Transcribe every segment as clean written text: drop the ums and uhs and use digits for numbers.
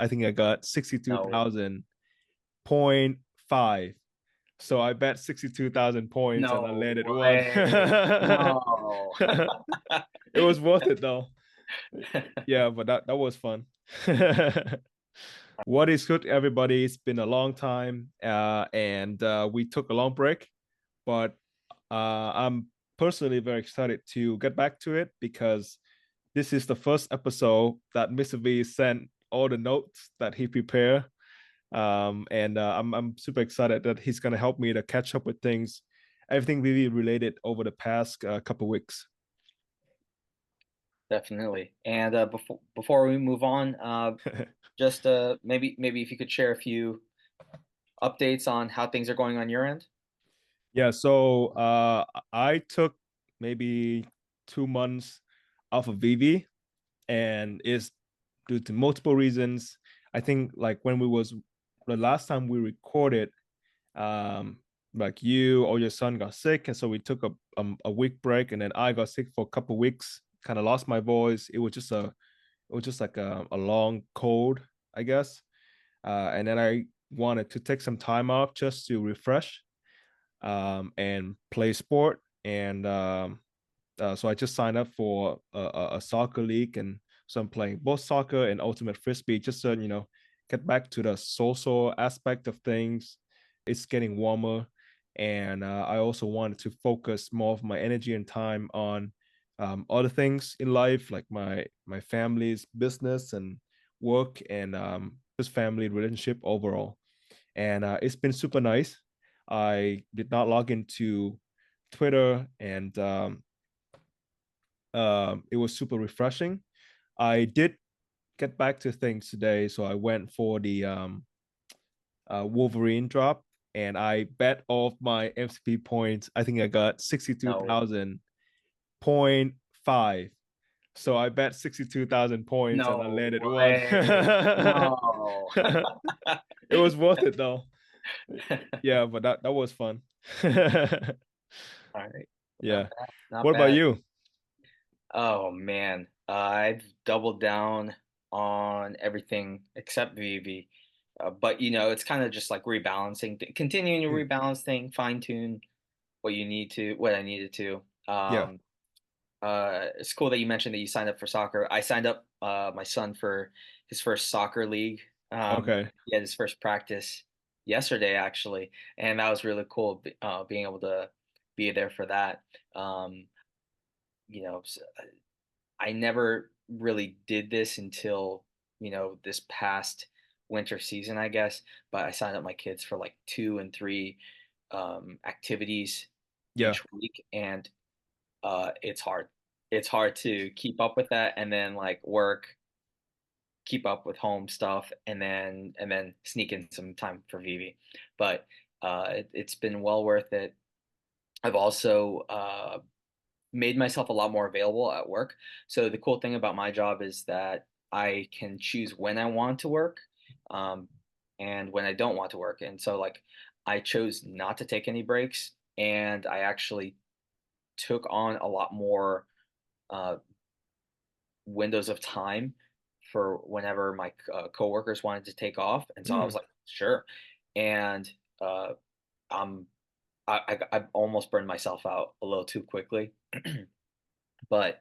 I think I got No 62,000.5. So I bet 62,000 points and I no landed one. way. No. It was worth it though. Yeah, but that was fun. What is good, everybody? It's been a long time, and we took a long break, but I'm personally very excited to get back to it because this is the first episode that Mr. V sent all the notes that he prepared, and I'm super excited that he's gonna help me to catch up with things, everything really related over the past couple weeks. Definitely. And before we move on, just maybe if you could share a few updates on how things are going on your end. Yeah, so I took maybe 2 months off of VeVe, and it's due to multiple reasons. I think like when we was the last time we recorded, like you or your son got sick, and so we took a week break, and then I got sick for a couple weeks, kind of lost my voice. It was just like a long cold, I guess. And then I wanted to take some time off just to refresh, and play sport. And so I just signed up for a soccer league, and so I'm playing both soccer and ultimate frisbee just to get back to the social aspect of things. It's getting warmer, and I also wanted to focus more of my energy and time on other things in life, like my family's business and work, and just family relationship overall. And it's been super nice. I did not log into Twitter, and it was super refreshing. I did get back to things today, so I went for the Wolverine drop, and I bet off my MCP points. I think I got No, 62,000.5. So I bet 62,000 points and I no landed one. way. No. It was worth it though. Yeah, but that was fun. All right. Not Yeah. bad. Not What about bad. you? Oh man, I've doubled down on everything except VV. But it's kind of just like rebalancing, continuing to Mm, rebalance thing, fine tune what I needed to. yeah. It's cool that you mentioned that you signed up for soccer. I signed up my son for his first soccer league. Okay. He had his first practice yesterday actually, and that was really cool being able to be there for that. Um, s- I never really did this until, this past winter season, I guess, but I signed up my kids for like two and three activities Yeah. each week, and it's hard. It's hard to keep up with that and then like work, keep up with home stuff, and then sneak in some time for Vivi. But it's been well worth it. I've also made myself a lot more available at work. So the cool thing about my job is that I can choose when I want to work, um, and when I don't want to work. And so like I chose not to take any breaks, and I actually took on a lot more uh, windows of time for whenever my coworkers wanted to take off. And so I was Mm, like, sure. And uh, I'm I almost burned myself out a little too quickly. But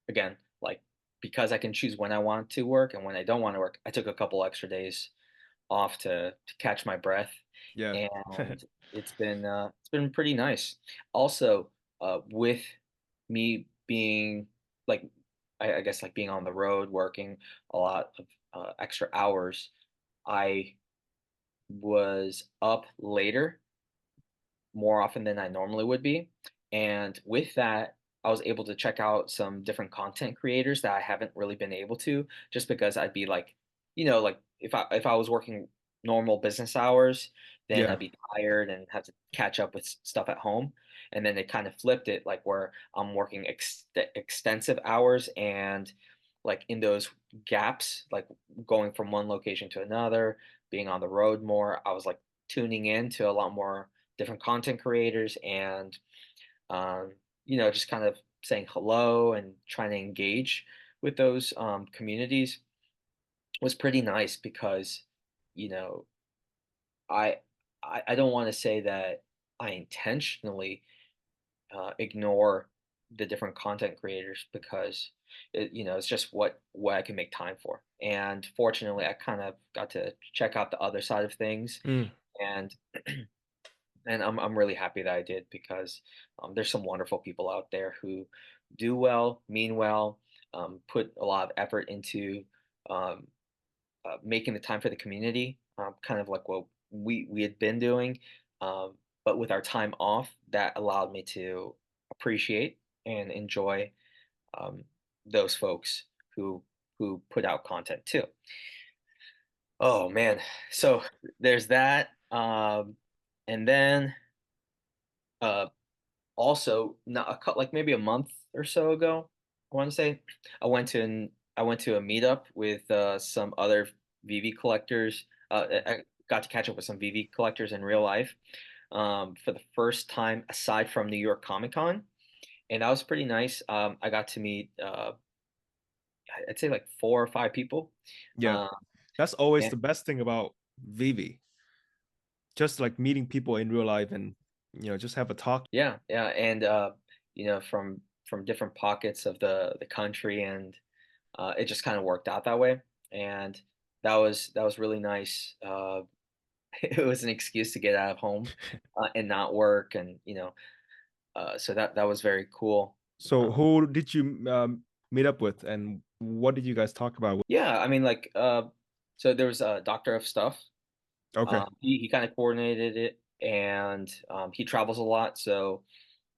again, like because I can choose when I want to work and when I don't want to work, I took a couple extra days off to catch my breath, yeah. and it's been pretty nice. Also, with me being like, I guess like being on the road working a lot of extra hours, I was up later more often than I normally would be. And with that, I was able to check out some different content creators that I haven't really been able to, just because I'd be like, like if I was working normal business hours, then Yeah. I'd be tired and have to catch up with stuff at home. And then they kind of flipped it, like where I'm working extensive hours, and like in those gaps, like going from one location to another, being on the road more, I was like tuning in to a lot more different content creators, and um, just kind of saying hello and trying to engage with those communities. was pretty nice because, you know, I I don't want to say that I intentionally ignore the different content creators because it's just what I can make time for. And fortunately, I kind of got to check out the other side of things, Mm. and I'm really happy that I did because there's some wonderful people out there who do well, mean well, put a lot of effort into um, making the time for the community, kind of like what we had been doing. Um, but with our time off, that allowed me to appreciate and enjoy um, those folks who put out content too. Oh man, so there's that, and then uh, also not like maybe a month or so ago, I want to say, I went to a meetup with some other VeVe collectors. I got to catch up with some VeVe collectors in real life for the first time aside from New York Comic Con, and that was pretty nice. I got to meet I'd say like 4 or 5 people. Yeah, Uh, that's always and the best thing about VeVe. Just like meeting people in real life and just have a talk. yeah, yeah, and from different pockets of the country, and it just kind of worked out that way, and that was really nice. It was an excuse to get out of home and not work, and so that was very cool. So Um, who did you meet up with, and what did you guys talk about? yeah, I mean, like, so there was a Doctor of Stuff. Okay. He kind of coordinated it, and he travels a lot, so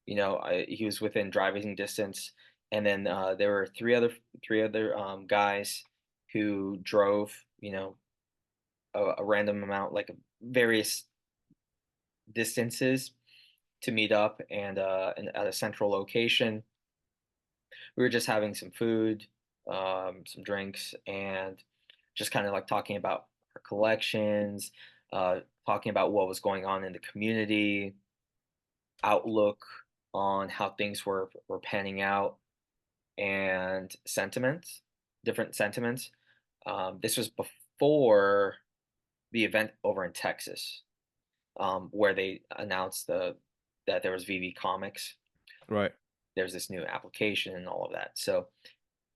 he was within driving distance. And then there were three other guys who drove, a random amount, like various distances to meet up, and at a central location. We were just having some food, some drinks, and just kind of like talking about our collections, talking about what was going on in the community, outlook on how things were panning out, and sentiments, different sentiments. This was before the event over in Texas, where they announced that there was VeVe Comics. Right. There's this new application and all of that. So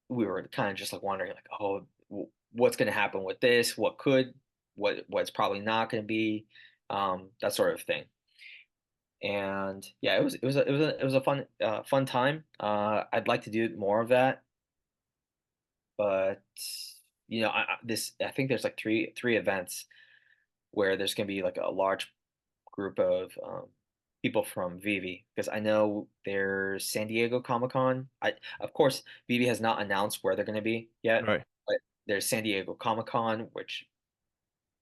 we were kind of just like wondering, like, oh, what's going to happen with this? What's probably not going to be, that sort of thing. And yeah, it was a fun time. I'd like to do more of that, but I think there's like three events where there's gonna be like a large group of people from VeVe, because I know there's San Diego Comic Con. Of course, VeVe has not announced where they're gonna be yet, Right. but there's San Diego Comic Con, which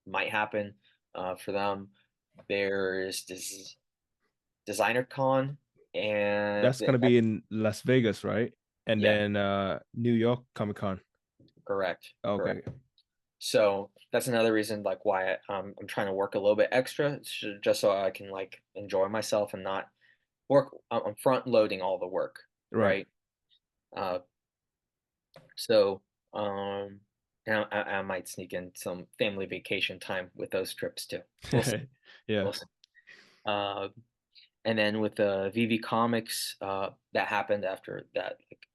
might happen for them. There's this Designer Con, and That's gonna be in Las Vegas, right? And yeah, then New York Comic Con. correct, correct. Okay. So that's another reason, like, why I'm trying to work a little bit extra, just so I can like enjoy myself and not work. I'm front loading all the work, Right. right? Uh, so um, and I might sneak in some family vacation time with those trips too. We'll see. Yeah. We'll see. Uh, and then with the VeVe Comics, that happened after that, like,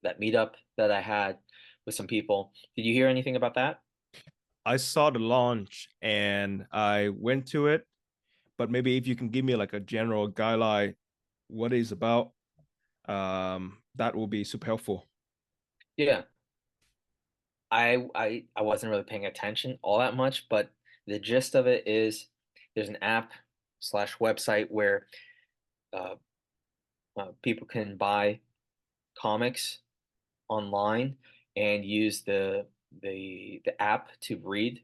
that meetup that I had with some people. Did you hear anything about that? I saw the launch and I went to it, but maybe if you can give me like a general guideline what it's about, that will be super helpful. Yeah. I wasn't really paying attention all that much, but the gist of it is there's an app slash website where uh, people can buy comics online and use the app to read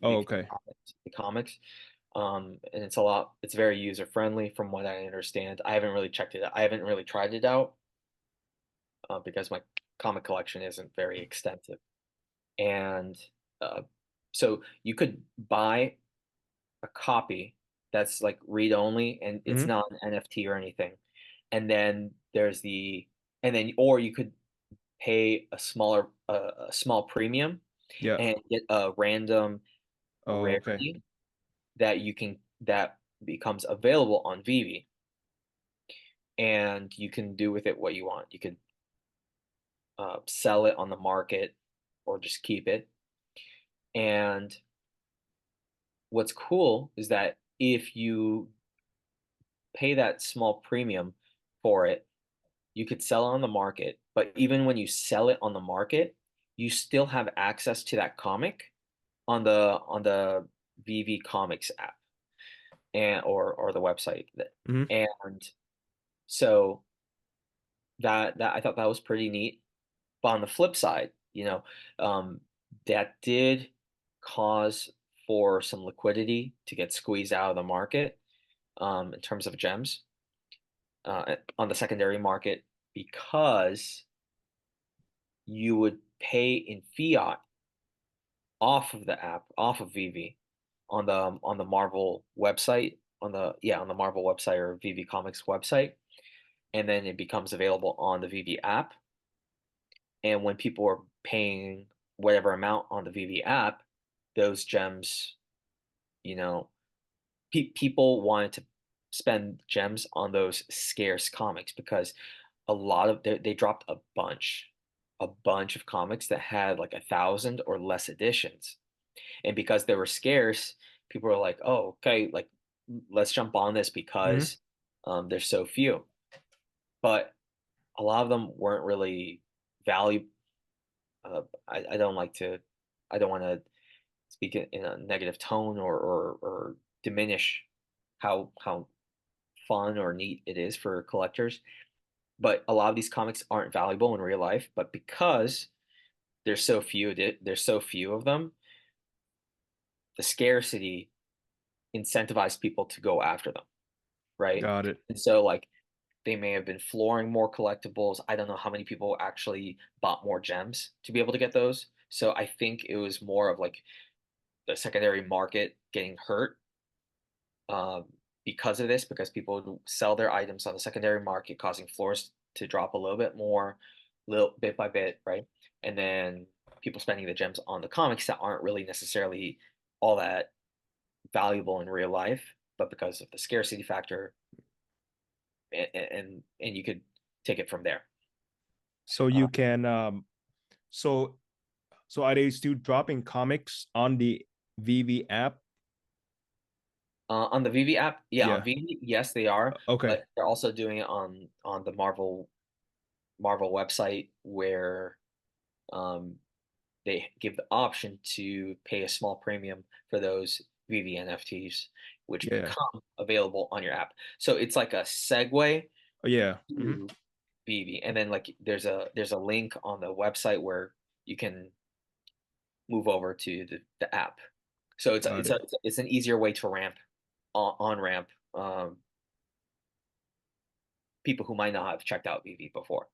Oh, okay. the comics. And it's very user friendly from what I understand. I haven't really checked it out. I haven't really tried it out because my comic collection isn't very extensive. And uh, so you could buy a copy that's like read only, and it's Hmm. not an NFT or anything. And then there's or you could pay a small premium, Yeah. and get a random Oh, okay. rarity that becomes available on VeVe, and you can do with it what you want. You could sell it on the market or just keep it. And what's cool is that if you pay that small premium for it, you could sell it on the market. But even when you sell it on the market, you still have access to that comic on the VeVe Comics app and or the website. Hmm. And so that I thought that was pretty neat. But on the flip side, um, that did cause for some liquidity to get squeezed out of the market in terms of gems on the secondary market because you would pay in fiat off of the app, off of VeVe, on the Marvel website, on the Marvel website or VeVe Comics website, and then it becomes available on the VeVe app. And when people are paying whatever amount on the VeVe app, those gems, you know, people wanted to spend gems on those scarce comics because they dropped a bunch of comics that had like 1,000 or less editions, and because they were scarce, people were like, "Oh, okay, like let's jump on this Hmm. because there's so few." But a lot of them weren't really value. I don't like to. I don't want to speak in a negative tone or diminish how fun or neat it is for collectors. But a lot of these comics aren't valuable in real life. But because there's so few of them, the scarcity incentivized people to go after them, right? Got it. And so like they may have been flooring more collectibles. I don't know how many people actually bought more gems to be able to get those. So I think it was more of like the secondary market getting hurt um, because of this, because people would sell their items on the secondary market, causing floors to drop a little bit more, little bit by bit, right? And then people spending the gems on the comics that aren't really necessarily all that valuable in real life, but because of the scarcity factor, and you could take it from there. So Uh, you can so so are they still dropping comics on the VeVe app? on the VeVe app, yeah, on Yeah. VeVe, yes, they are, Okay. but they're also doing it on the Marvel website where um, they give the option to pay a small premium for those VeVe NFTs, which Yeah. become available on your app. So it's like a segue Oh, yeah. Hmm. to VeVe, and then like there's a link on the website where you can move over to the app. So Got it. it's an easier way to on ramp people who might not have checked out VeVe before.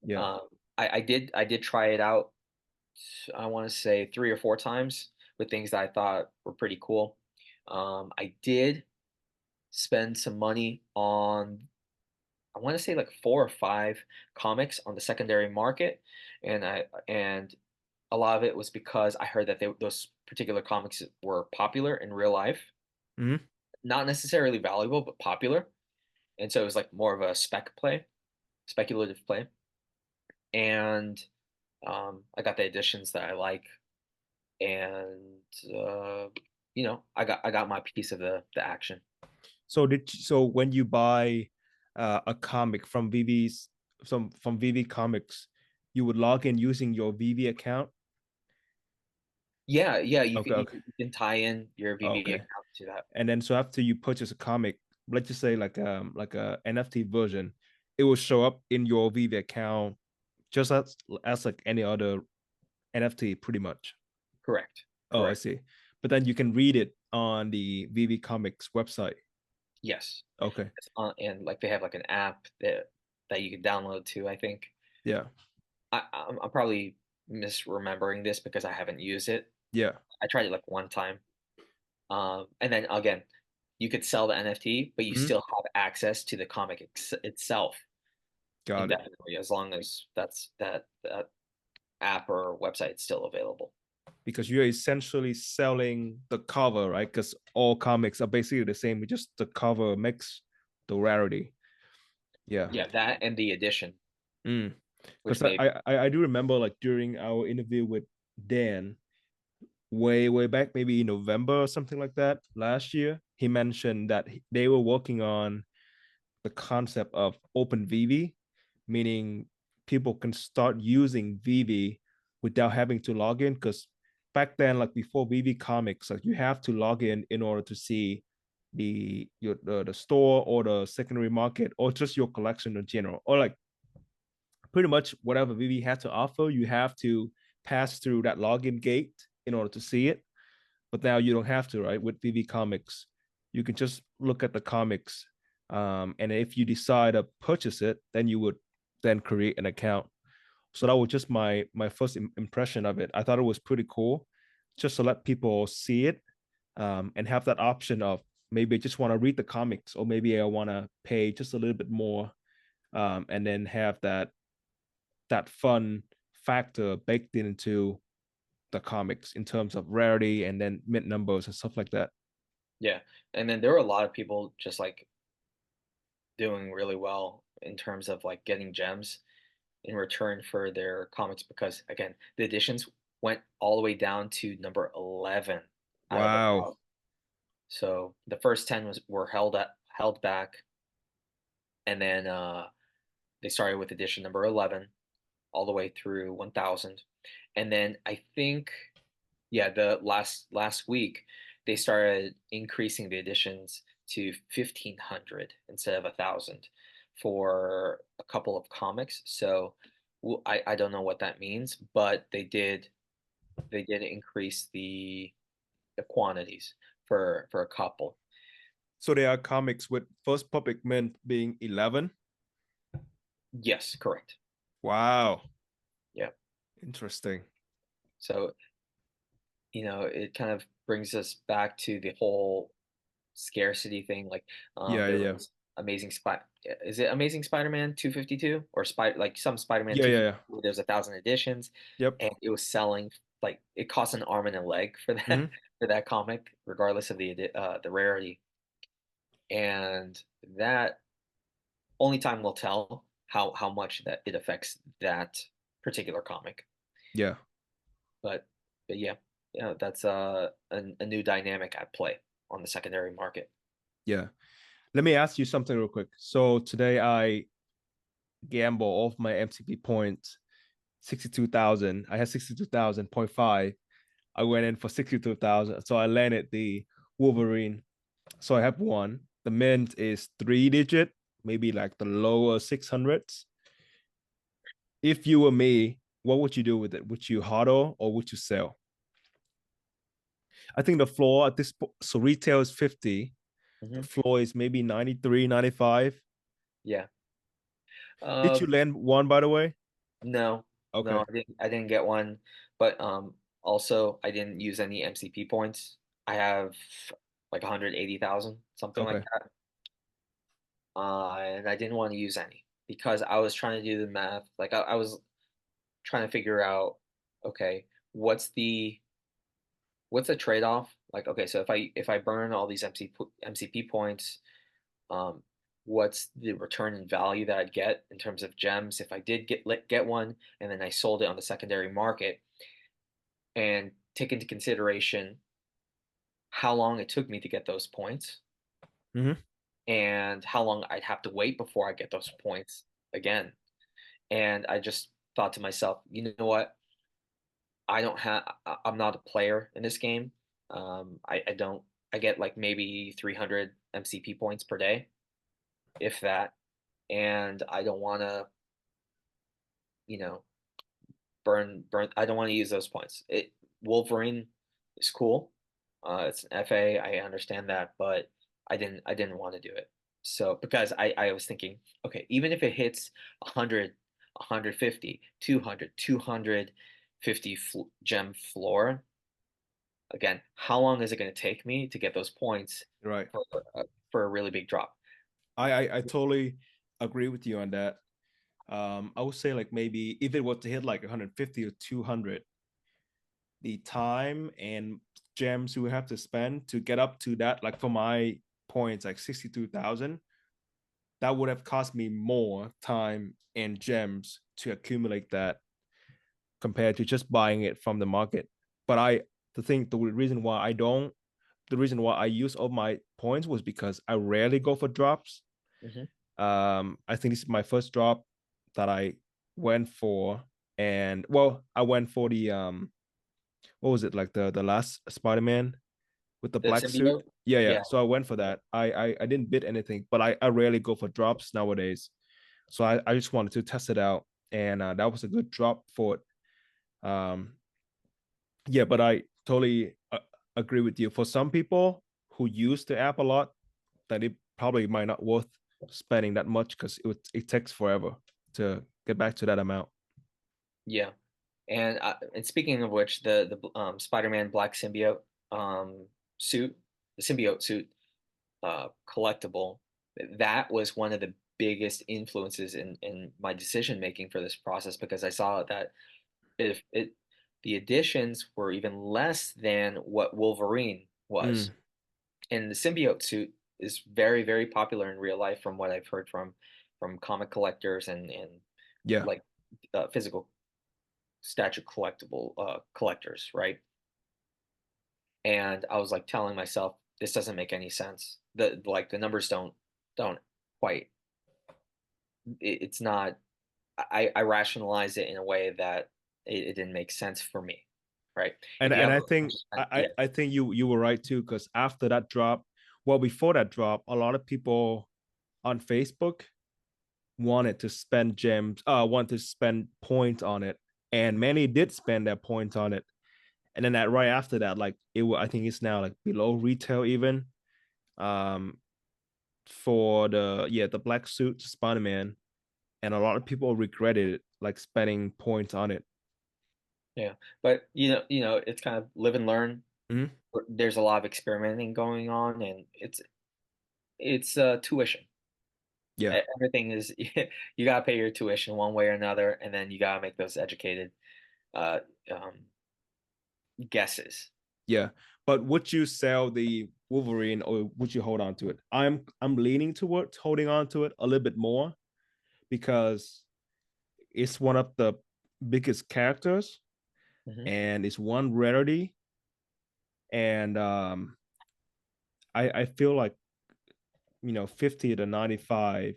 Yeah. Um, I did try it out. I want to say 3 or 4 times with things that I thought were pretty cool. I did spend some money on, I want to say like 4 or 5 comics on the secondary market, and a lot of it was because I heard that those particular comics were popular in real life, Hmm. not necessarily valuable, but popular, and so it was like more of a speculative play, and I got the editions that I like, and uh, I got my piece of the action. So when you buy a comic from VeVe's from VeVe Comics, you would log in using your VeVe account. Yeah, yeah, you Okay, can you, okay, you can tie in your VeVe okay. account to that. And then so after you purchase a comic, let's just say like a NFT version, it will show up in your VeVe account just as like any other NFT, pretty much. Correct, Oh, I correct. see. But then you can read it on the VeVe Comics website. Yes, Okay. and like they have like an app that you can download too. I think Yeah. I'm probably misremembering this because I haven't used it. Yeah. I tried it like one time, and then again, you could sell the NFT, but you Mhm. still have access to the comic itself Got it. indefinitely, as long as that's that. app or website, it's still available. Because you're essentially selling the cover, right? Because all comics are basically the same. Just the cover makes the rarity. Yeah. Yeah, that and the edition, Mm. which Because made I do remember like during our interview with Dan, way back, maybe in November or something like that last year, he mentioned that they were working on the concept of open VeVe, meaning people can start using VeVe without having to log in. Because back then, like before VeVe Comics, like you have to log in order to see the store or the secondary market or just your collection in general, or like pretty much whatever VeVe had to offer. You have to pass through that login gate in order to see it. But now you don't have to, right? With VeVe Comics, you can just look at the comics, and if you decide to purchase it, then you would then create an account. So that was just my first impression of it. I thought it was pretty cool, just to let people see it, and have that option of maybe I just want to read the comics, or maybe I want to pay just a little bit more, and then have that fun factor baked into the comics in terms of rarity and then mint numbers and stuff like that. yeah. And then there were a lot of people just like doing really well in terms of like getting gems in return for their comics because again, the editions went all the way down to number 11 out of a Wow. thousand. So the first 10 were held back, and then they started with edition number 11 all the way through 1000. And then I think yeah, the last week they started increasing the editions to 1500 instead of 1000 for a couple of comics. So I don't know what that means, but they did increase the quantities for a couple. So there are comics with first public mint being 11. Yes, correct. Wow. Yeah. Interesting. So, it kind of brings us back to the whole scarcity thing. Like, Yeah, there yeah. was is it Amazing Spider-Man 252 or like some Spider-Man Yeah, yeah, 250? yeah. There's 1,000 editions, Yep. and it was selling like it cost an arm and a leg for that Mm-hmm. for that comic, regardless of the rarity. And that only time will tell how much that it affects that particular comic. Yeah, But yeah, that's a new dynamic at play on the secondary market. yeah. Let me ask you something real quick. So today I gamble off my MCP points, 62,000. I had 62,000.5. I went in for 62,000. So I landed the Wolverine. So I have one. The mint is 3 digit, maybe like the lower 600s. If you were me, what would you do with it? Would you hodl or would you sell? I think the floor at this so retail is 50. The Hmm. floor is maybe 93, 95. Yeah. Did Uh, you land one, by the way? no, no, Okay. I didn't get one, but also I didn't use any MCP points. I have like 180,000, something like Okay. that. And I didn't want to use any because I was trying to do the math. Like I was trying to figure out, okay, what's the what's the trade-off? Like, okay, so if I burn all these MCP points, um, what's the return in value that I'd get in terms of gems if I did get one and then I sold it on the secondary market, and take into consideration how long it took me to get those points Mm-hmm. and how long I'd have to wait before I get those points again. And I just thought to myself, you know what? I'm not a player in this game. I don't, I get like maybe 300 MCP points per day, if that. And I don't want to, you know, burn. I don't want to use those points. Wolverine is cool. It's an FA. I understand that, but I didn't want to do it. So because I was thinking, okay, even if it hits 100, 150, 200, 250 gem floor, again, how long is it going to take me to get those points Right. for, uh, for a really big drop? I totally agree with you on that. I would say like maybe if it was to hit like 150 or 200, the time and gems you would have to spend to get up to that, like for my points, like 62,000, that would have cost me more time and gems to accumulate that compared to just buying it from the market. But the reason why I use all my points was because I rarely go for drops. Hmm. I think this is my first drop that I went for, and well, I went for the what was it, like the last Spider-Man with the The black suit? symbiote. Yeah, yeah. Yeah. So I went for Yeah. that. I didn't bid anything, but I rarely go for drops nowadays. So I just wanted to test it out, and that was a good drop for it. Um, yeah, but I totally agree with you. For some people who use the app a lot, that it probably might not worth spending that much because it takes forever to get back to that amount. Yeah. And speaking of which, the Spider-Man Black Symbiote um, suit, the symbiote suit collectible, that was one of the biggest influences in my decision making for this process because I saw that if it the additions were even less than what Wolverine was, Mm, and the symbiote suit is very very popular in real life from what I've heard from comic collectors and yeah. like physical statue collectible collectors, right? And I was like telling myself, this doesn't make any sense. The numbers don't quite. It's not. I rationalize it in a way that it didn't make sense for me, right? and If you and have I a think percent, yeah. I think you were right too, because after that drop, well, before that drop, a lot of people on Facebook wanted to spend points on it, and many did spend their points on it. And then that right after that, like I think it's now like below retail even. Um, for the black suit Spider Man, and a lot of people regretted it, like spending points on it. Yeah. But it's kind of live and learn. Mhm. There's a lot of experimenting going on, and it's tuition. Yeah, Everything is you gotta pay your tuition one way or another, and then you gotta make those educated uh, um, guesses. yeah. But would you sell the Wolverine or would you hold on to it? I'm leaning towards holding on to it a little bit more because it's one of the biggest characters Hmm. and it's one rarity. And I feel like 50 to 95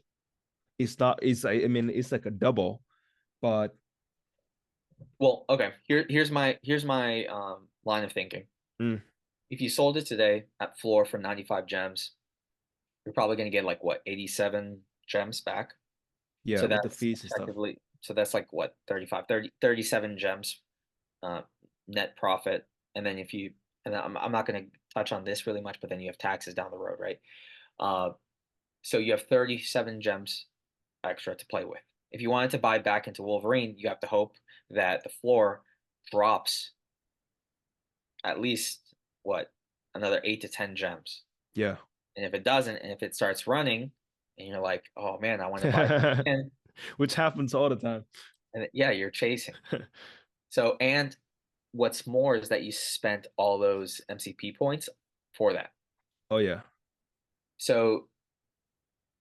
it's not it's I mean it's like a double, but Well, okay. Here's my line of thinking. mm, If you sold it today at floor for 95 gems, you're probably going to get like what 87 gems back. yeah, So with the that's fees and stuff. effectively so that's like what 37 gems uh, net profit. And then if you and I'm not going to touch on this really much, but then you have taxes down the road, right? Uh, so you have 37 gems extra to play with. If you wanted to buy back into Wolverine, you have to hope that the floor drops at least what another 8 to 10 gems. Yeah. And if it doesn't, and if it starts running, and you're like, oh man, I want to buy again, Which happens all the time. and yeah, you're chasing. So, and what's more is that you spent all those MCP points for that. Oh yeah. So,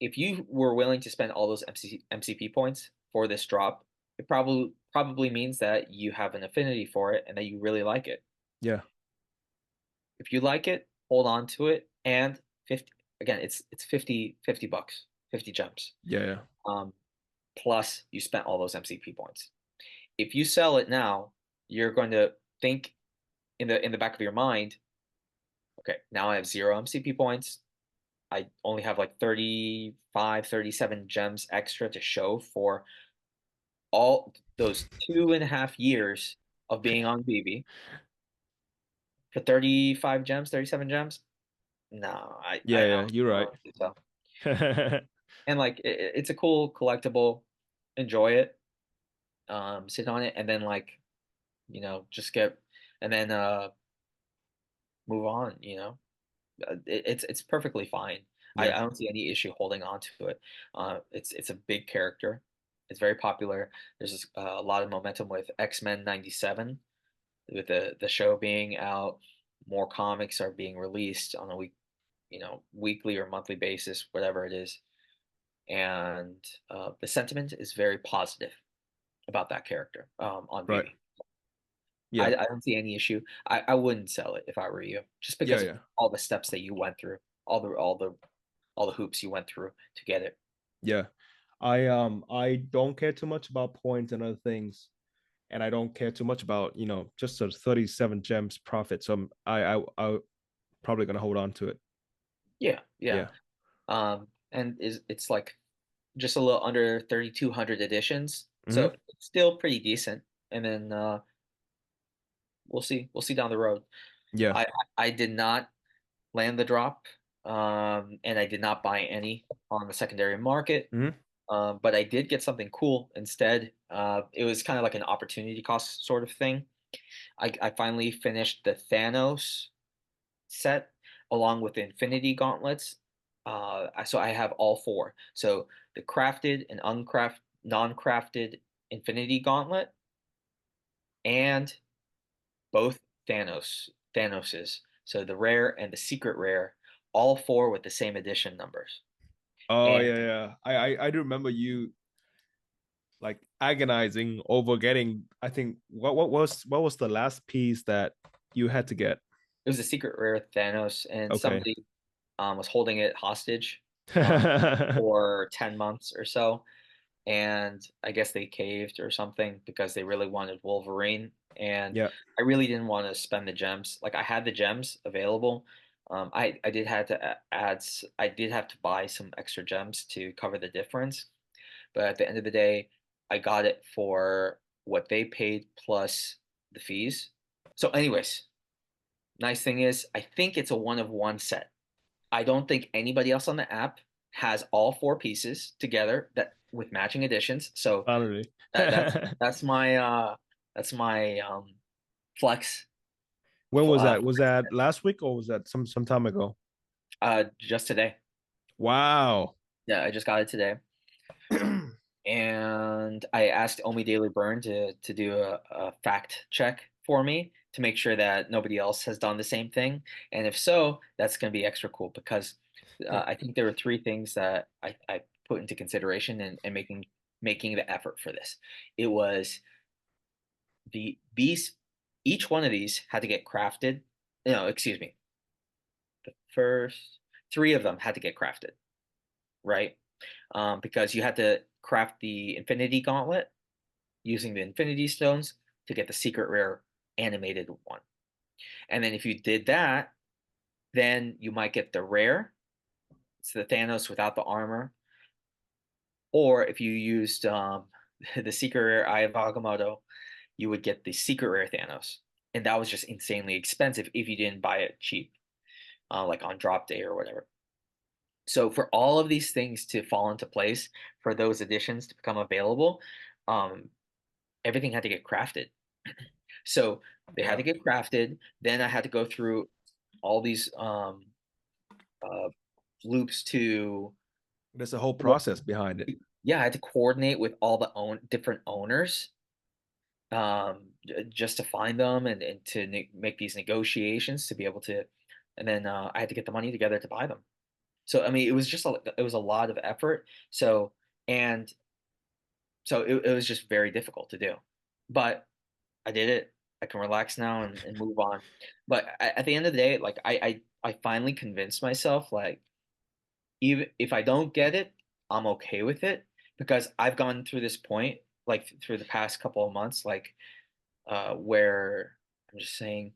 if you were willing to spend all those MCP points for this drop, it probably means that you have an affinity for it and that you really like it. Yeah. If you like it, hold on to it. And 50 again, it's 50 bucks, 50 gems. Yeah, yeah. Um, plus you spent all those MCP points. If you sell it now, you're going to think in the back of your mind, okay, now I have zero MCP points. I only have like 35, 37 gems extra to show for all those 2.5 years of being on VeVe for 35 gems, 37 gems. No, Yeah, yeah, you're I right. don't think so. And like it's a cool collectible. Enjoy it. Sit on it, and then like just get and then move on. It's perfectly fine. I Yeah. don't see any issue holding on to it. It's a big character. It's very popular. There's a lot of momentum with X-Men '97, with the show being out. More comics are being released on a weekly or monthly basis, whatever it is, and the sentiment is very positive about that character on Right. VeVe. Yeah. I don't see any issue. I wouldn't sell it if I were you, just Yeah. because of Yeah. all the steps that you went through, all the hoops you went through to get it. Yeah. I don't care too much about points and other things, and I don't care too much about, just a 37 gems profit. So I probably gonna hold on to it. Yeah, yeah. Yeah. And it's like just a little under 3,200 editions, so Hmm. it's still pretty decent. And then we'll see down the road. Yeah. I I did not land the drop, and I did not buy any on the secondary market. Hmm. But I did get something cool instead. It was kind of like an opportunity cost sort of thing. I finally finished the Thanos set along with the Infinity Gauntlets. So I have all four. So the crafted and non-crafted Infinity Gauntlet, and both Thanoses. So the rare and the secret rare, all four with the same edition numbers. Oh And yeah, yeah. I do remember you like agonizing over getting. I think what was the last piece that you had to get? it was a secret rare Thanos, and Okay. somebody was holding it hostage for 10 months or so. And I guess they caved or something because they really wanted Wolverine. And Yeah. I really didn't want to spend the gems. Like I had the gems available. I did have to I did have to buy some extra gems to cover the difference. But at the end of the day, I got it for what they paid plus the fees. So, anyways, nice thing is, I think it's a one of one set. I don't think anybody else on the app has all four pieces together that with matching additions. So Finally. that, that's that's my that's my flex. When was that? Was Flex that last week or was that some time ago? just today. Wow. Yeah, I just got it today, and I asked Omi Daily Burn to do a fact check for me to make sure that nobody else has done the same thing. And if so, that's going to be extra cool because I think there were three things that I put into consideration and making the effort for this. It was these each one of these had to get crafted. No, excuse me. The first three of them had to get crafted, right? Because you had to craft the Infinity Gauntlet using the Infinity Stones to get the secret rare animated one. And then if you did that, then you might get the rare. It's the Thanos without the armor. Or if you used the secret rare Eye of Agamotto, you would get the secret rare Thanos. And that was just insanely expensive if you didn't buy it cheap, like on drop day or whatever. So for all of these things to fall into place, for those additions to become available, um, everything had to get crafted. So they had Yeah. to get crafted. Then I had to go through all these uh, loops to There's a whole what? process behind it. Yeah, I had to coordinate with all the different owners, just to find them and to make these negotiations to be able to, and then I had to get the money together to buy them. So I mean, it was a lot of effort. And so it was just very difficult to do, but I did it. I can relax now and move on. But at the end of the day, like I finally convinced myself, like even if I don't get it, I'm okay with it because I've gone through this point, like through the past couple of months, like where I'm just saying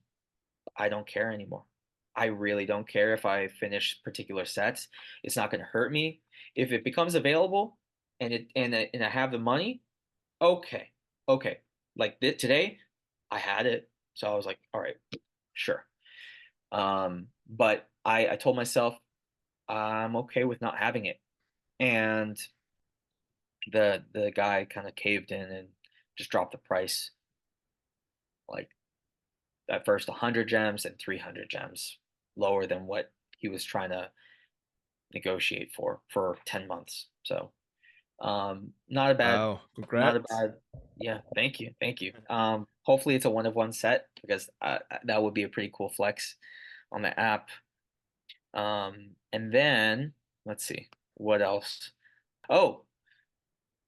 I don't care anymore. I really don't care if I finish particular sets. It's not going to hurt me. If it becomes available and I have the money, okay, okay. Like today, I had it, so I was like, all right, sure. But I told myself I'm okay with not having it, and the guy kind of caved in and just dropped the price, like at first 100 gems and 300 gems lower than what he was trying to negotiate for 10 months. So Not a bad, Wow, not a congrats. bad. Yeah, thank you, thank you. Hopefully it's a one of one set because that would be a pretty cool flex on the app. And then let's see what else. Oh,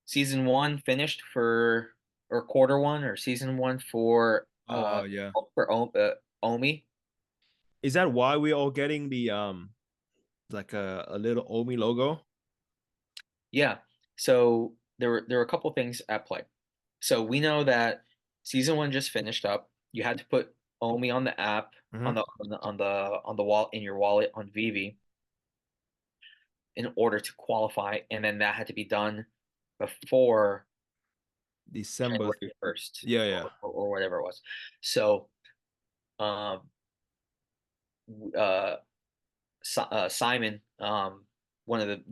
season one finished for or quarter one or season one Oh, yeah. for Omi. Is that why we're all getting the like a little Omi logo? Yeah. So there were a couple things at play. So we know that season one just finished up. You had to put Omi on the app Hmm. on the wall in your wallet on VeVe in order to qualify, and then that had to be done before December. January 1st Yeah, yeah. or whatever it was. So um uh, Simon, one of the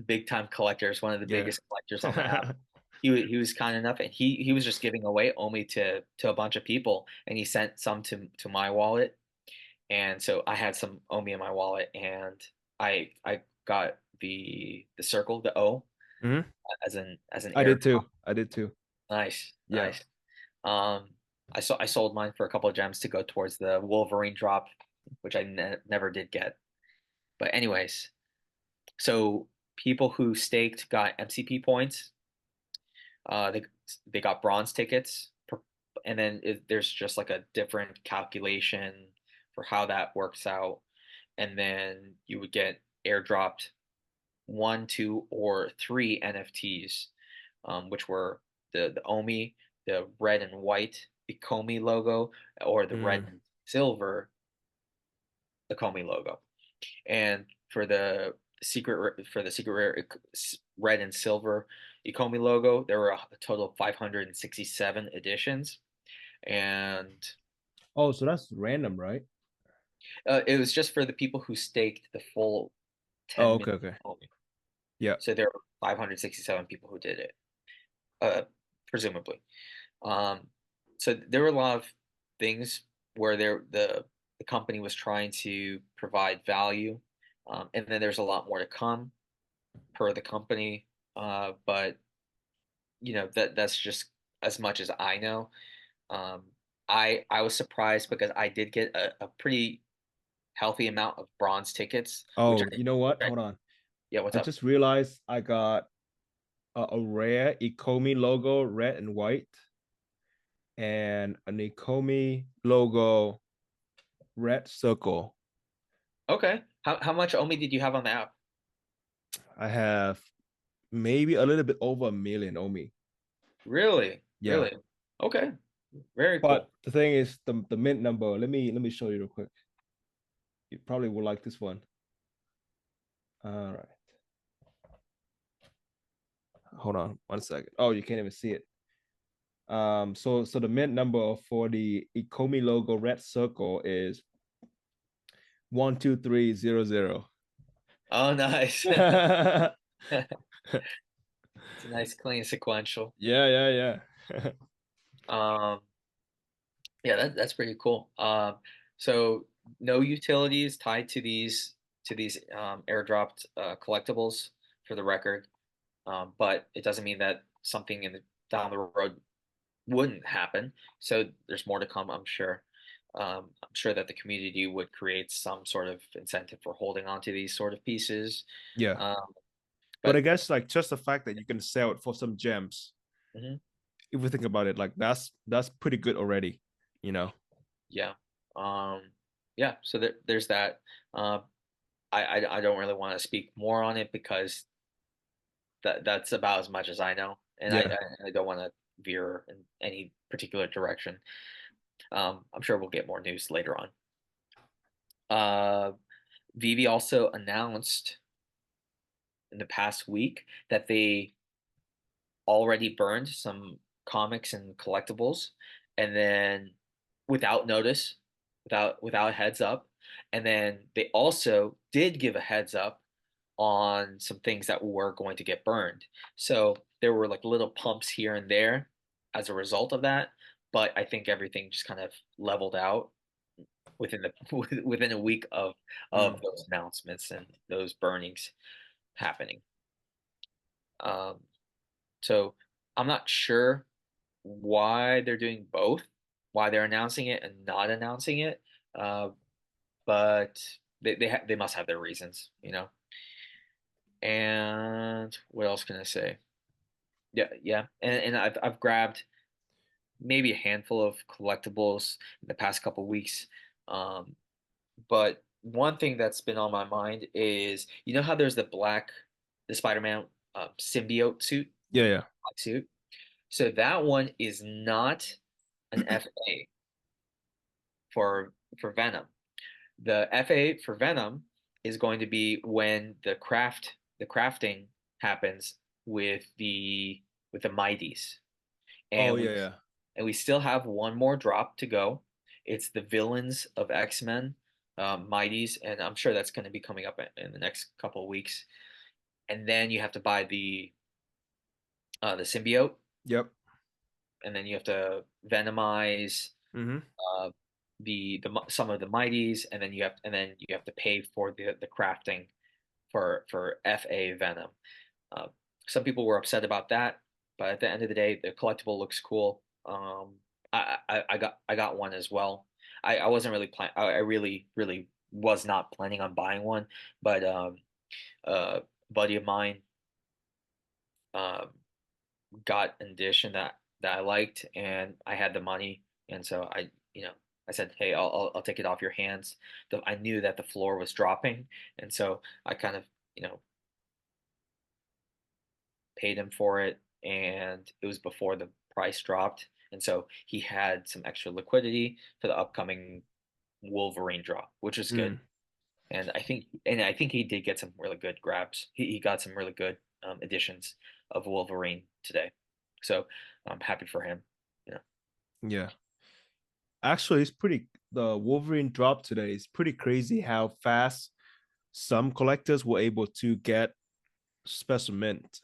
big time collectors, one of the Yeah. biggest collectors on the app. He was kind enough, and he was just giving away Omi to a bunch of people, and he sent some to my wallet, and so I had some Omi in my wallet, and I got the circle, the O, Hmm. as an I did airdrop. too. I did too. Nice, Yeah. nice. Um, I sold mine for a couple of gems to go towards the Wolverine drop, which I never did get. But anyways, so people who staked got MCP points. They got bronze tickets, and then there's just like a different calculation for how that works out. And then you would get airdropped one, two, or three NFTs, which were the Omi, the red and white Ikomi logo, or the red Mm. and silver Ikomi logo. And for the secret rare red and silver Ikomi logo, there were a total of 567 editions, and Oh, so that's random, right? it was just for the people who staked the full Oh, 10 okay, minutes okay. Ikomi. Yeah. So there were 567 people who did it, uh, presumably. Um, so there were a lot of things where the company was trying to provide value, and then there's a lot more to come per the company. But that's just as much as I know. Um, I was surprised because I did get a pretty healthy amount of bronze tickets, Oh, you know which what? I Hold on. yeah, what's I up? just realized I got a rare Ikomi logo, red and white, and an Ikomi logo, red circle. Okay, how much Omi did you have on the app? I have maybe a little bit over a million Omi. Really, Yeah. really? Okay, very But cool. the thing is the mint number. Let me show you real quick. You probably will like this one. All right. Hold on one second. Oh, you can't even see it. So the mint number for the Ikomi logo red circle is 12300. Oh, nice. Yeah, It's a nice, clean sequential. yeah, yeah. Um, yeah, that's pretty cool. So no utilities tied to these airdropped collectibles for the record. But it doesn't mean that something down the road wouldn't happen. So there's more to come, I'm sure. I'm sure that the community would create some sort of incentive for holding on to these sort of pieces. Yeah. Um, But I but guess like just the fact that you can sell it for some gems, mhm, if we think about it, like that's pretty good already, you know. yeah, um, yeah. So there's that. Uh, I don't really want to speak more on it because that's about as much as I know, and Yeah. I don't want to veer in any particular direction. I'm sure we'll get more news later on. Uh, VeVe also announced in the past week that they already burned some comics and collectibles, and then without notice, without a heads up, and then they also did give a heads up on some things that were going to get burned. So there were like little pumps here and there as a result of that, but I think everything just kind of leveled out within within a week Mm. of those announcements and those burnings happening. Um, So I'm not sure why they're doing both, why they're announcing it and not announcing it. Uh, but they must have their reasons, you know. And what else can I say? Yeah, yeah. And I've grabbed maybe a handful of collectibles in the past couple weeks. Um, but one thing that's been on my mind is, you know how there's the Spider-Man symbiote suit, Yeah, yeah. black suit. So that one is not an FA for Venom. The FA for Venom is going to be when the crafting happens with the Mighties, Oh and yeah, yeah. we still have one more drop to go. It's the villains of X-Men, Mighties, and I'm sure that's going to be coming up in the next couple of weeks. And then you have to buy the symbiote, Yep. and then you have to venomize Mm-hmm. uh, the some of the mighties, and then you have to pay for the crafting for FA Venom. Uh, some people were upset about that, but at the end of the day, the collectible looks cool. I got one as well. I wasn't really plan. I really was not planning on buying one, but a buddy of mine um, got an edition that I liked, and I had the money, and so I said, "Hey, I'll take it off your hands." I knew that the floor was dropping, and so I kind of you know paid him for it, and it was before the price dropped, and so he had some extra liquidity for the upcoming Wolverine drop, which is good. Mm. And I think he did get some really good grabs. He got some really good editions of Wolverine today, so I'm happy for him. You know. Yeah. Actually, it's pretty the Wolverine drop today is pretty crazy how fast some collectors were able to get special mint.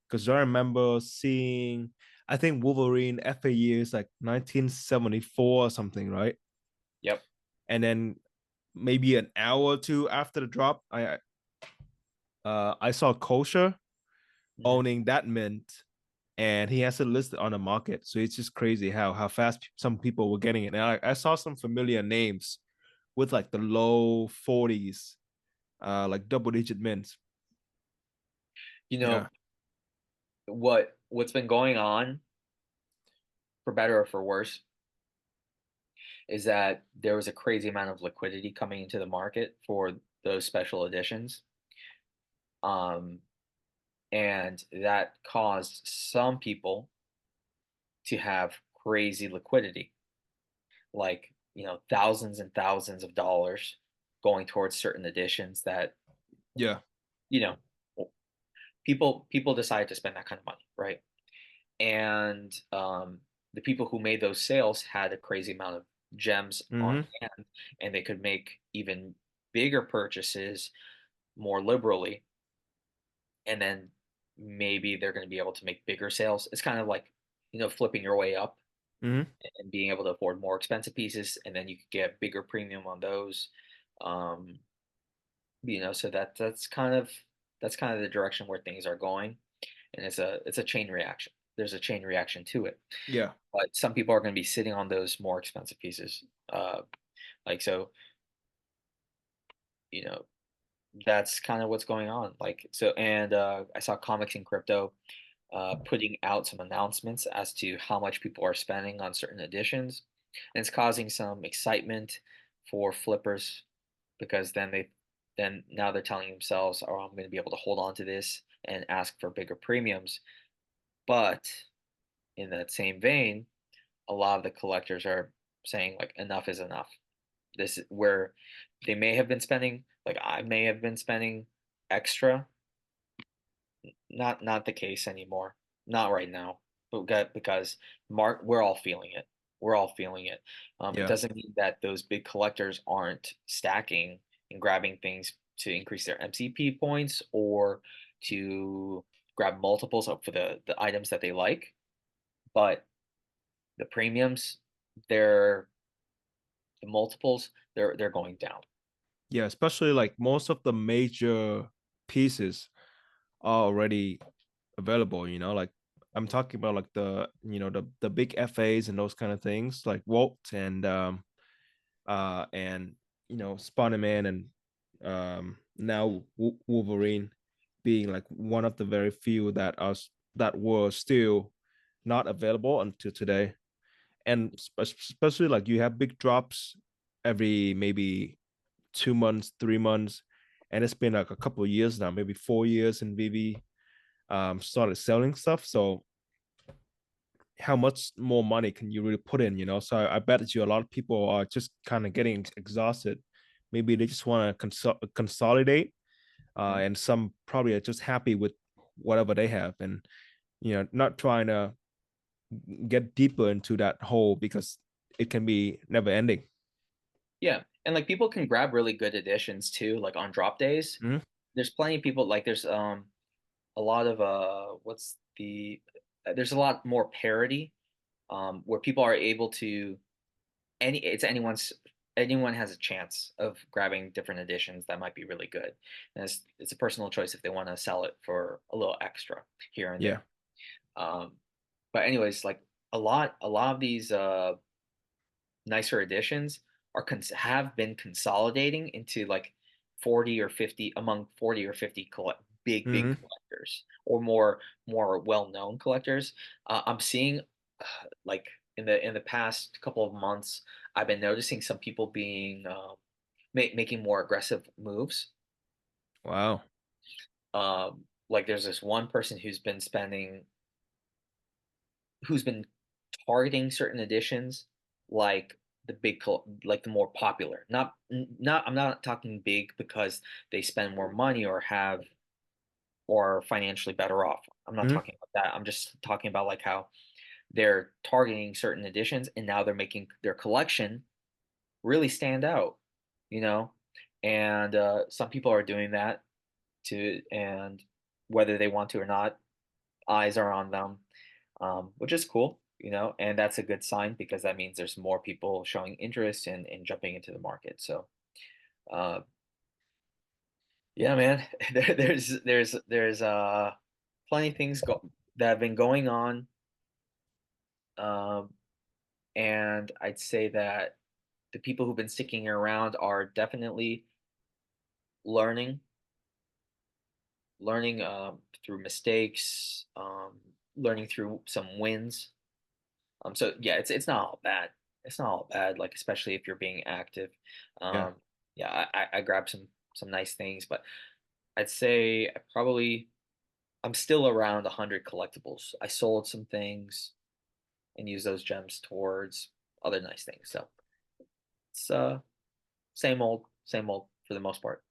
Because I remember seeing, I think Wolverine FA years like 1974 or something, right? Yep. And then maybe an hour or two after the drop, I saw Kosher Hmm. owning that mint, and he has it listed on the market. So it's just crazy how fast some people were getting it. And I saw some familiar names with like the low 40s, like double digit mints. You Yeah. know what's been going on, for better or for worse, is that there was a crazy amount of liquidity coming into the market for those special editions. Um, and that caused some people to have crazy liquidity, like, thousands and thousands of dollars going towards certain editions that, Yeah. you know, people decide to spend that kind of money, right? And the people who made those sales had a crazy amount of gems on Mm-hmm. hand, and they could make even bigger purchases more liberally, and then maybe they're going to be able to make bigger sales. It's kind of like, flipping your way up Mm-hmm. and being able to afford more expensive pieces, and then you could get bigger premium on those. Um, so that's kind of the direction where things are going, and it's a chain reaction. There's a chain reaction to it, Yeah. but some people are going to be sitting on those more expensive pieces. Like so, you know, that's kind of what's going on. Like so, and I saw Comics and Crypto putting out some announcements as to how much people are spending on certain editions, and it's causing some excitement for flippers because then now they're telling themselves, "Oh, I'm going to be able to hold on to this and ask for bigger premiums." But in that same vein, a lot of the collectors are saying like enough is enough. This is where they may have been spending, like I may have been spending extra. Not the case anymore. Not right now. Because Mark, we're all feeling it. We're all feeling it. It Yeah. doesn't mean that those big collectors aren't stacking and grabbing things to increase their MCP points or to grab multiples up for the items that they like. But the premiums, they're the multiples, they're going down. Yeah. Especially like most of the major pieces are already available, like I'm talking about like the big FAs and those kind of things, like Walt and Spider-Man and now Wolverine being like one of the very few that were still not available until today. And especially like you have big drops every maybe 2 months, 3 months, and it's been like a couple of years now, maybe 4 years in VeVe started selling stuff. So how much more money can you really put in, so I bet that you a lot of people are just kind of getting exhausted. Maybe they just want to consolidate, Mhm. and some probably are just happy with whatever they have, and not trying to get deeper into that hole because it can be never ending. Yeah, and like people can grab really good editions too, like on drop days. Mhm. There's plenty of people like there's a lot of there's a lot more parity where people are able to anyone has a chance of grabbing different editions that might be really good. And it's a personal choice if they want to sell it for a little extra here and Yeah. there. Um, but anyways, like a lot of these nicer editions have been consolidating into like 40 or 50 among 40 or 50 big Hmm. collectors or more well-known collectors. I'm seeing like in the past couple of months, I've been noticing some people being making more aggressive moves. Wow. Like there's this one person who's been targeting certain editions like like the more popular. Not I'm not talking big because they spend more money or have or are financially better off. I'm not Hmm. talking about that. I'm just talking about like how they're targeting certain editions and now they're making their collection really stand out, you know? And some people are doing that to and whether they want to or not, eyes are on them, which is cool, and that's a good sign because that means there's more people showing interest in jumping into the market. So, uh, yeah, man, there's plenty of things that have been going on, um, and I'd say that the people who've been sticking around are definitely learning, learning through mistakes, learning through some wins. So yeah, it's not all bad. It's not all bad, like especially if you're being active. Yeah. Um, yeah, I grabbed some nice things, but I'd say I'm still around 100 collectibles. I sold some things and used those gems towards other nice things. So it's same old for the most part.